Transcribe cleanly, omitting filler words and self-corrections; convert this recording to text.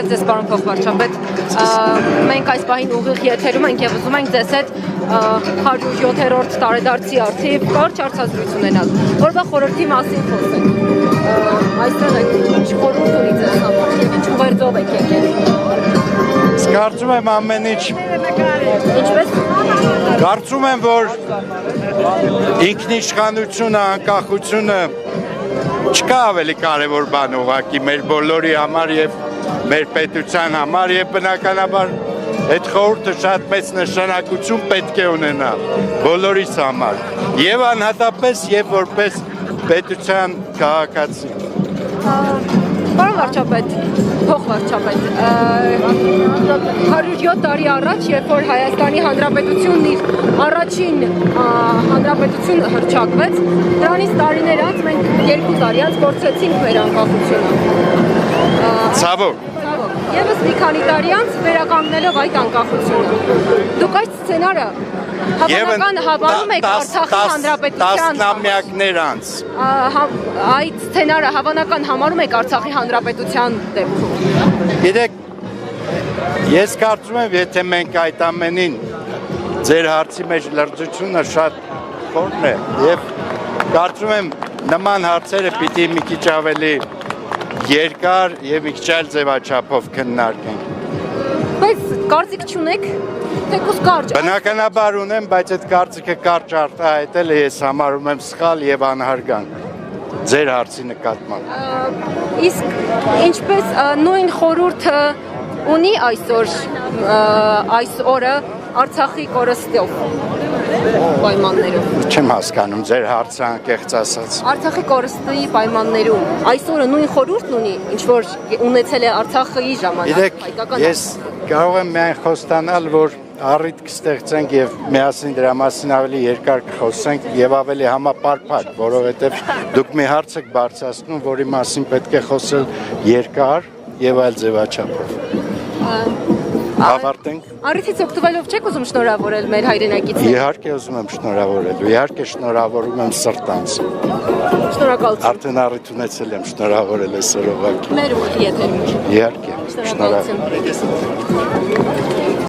Շնորհակալություն ձեզ պարոն փոխվարչապետ։ Մենք այս պահին ուղիղ եթերում ենք եւ ուզում ենք ձեզ հետ 107-րդ տարեդարձի արդիվ կարճ հարցազրույց ունենալ։ Որվա խորհրդի մասին խոսենք։ Այստեղ եք ինչ խորհուրդ ունի ձեզ համար եւ ինչ ուղերձով եք եկել։ Կարծում եմ ամեն ինչ։ Ինչպես։ Կարծում եմ, որ ինքնիշխանությունը, անկախությունը չկա ավելի կարևոր բան ուղղակի մեր բոլորի համար եւ մեր պետության համար եւ բնականաբար այդ խորհուրդը շատ մեծ նշանակություն պետք է ունենա բոլորիս համար եւ անհատապես եւ որպես պետության քաղաքացի։ Պարոն վարչապետ, փոխվարչապետ, 107 տարի առաջ, երբ որ Հայաստանի Հանրապետությունն իր առաջին հանրապետությունը հռչակվեց, դրանից տարիներ անց մենք 2 տարի անց գործեցինք մեր անկախությունը։ Ցավոք։ Եվս մի քանի տարի անց վերականգնելով այդ անկախությունը։ Դուք այդ սցենարը հավանական հավանում եք Արցախի Հանրապետության տասնամյակներ անց։ Այդ սցենարը հավանական համարում եք Արցախի Հանրապետության դեպքում։ Գիտեք, ես կարծում եմ, եթե մենք այդ ամենին ձեր հարցի մեջ լրջությունը շատ խորն է եւ կարծում եմ նման հարցերը պիտի մի քիչ ավելի երկար եւ մի քիչ այլ ձևաչափով քննարկենք։ Բայց կարծիք չունեք, թեկուզ կարճ։ Բնականաբար ունեմ, բայց այդ կարծիքը կարճ արտահայտելը ես համարում եմ սխալ եւ անհարգանք ձեր հարցի նկատմամբ։ Իսկ ինչպես նույն խորհուրդը ունի այս օրը Արցախի կորստով պայմաններով։ Չեմ հասկանում ձեր հարցը անկեղծ ասած։ Արցախի կորստի պայմաններում այսօրը նույն խորհուրդն ունի, ինչ որ ունեցել է Արցախի ժամանակ հայկական։ Ես կարող եմ միայն խոստանալ, որ առիթ կստեղծենք եւ միասին դրա մասին ավելի երկար կխոսենք եւ ավելի համապարփակ, որովհետեւ դուք մի հարց եք բարձրացնում, որի մասին պետք է խոսել երկար եւ այլ ձևաչափով։ Ավարտենք։ Առիթից օգտվելով չեք ուզում շնորհավորել մեր հայրենակիցներին։ Իհարկե ուզում եմ շնորհավորել, իհարկե շնորհավորում եմ սրտանց։ Շնորհակալություն։ Արդեն առիթ ունեցել եմ շնորհավորել այսօր ուղղակի։ Մեր ուղիղ եթերում։ Իհարկե, շնորհակալություն։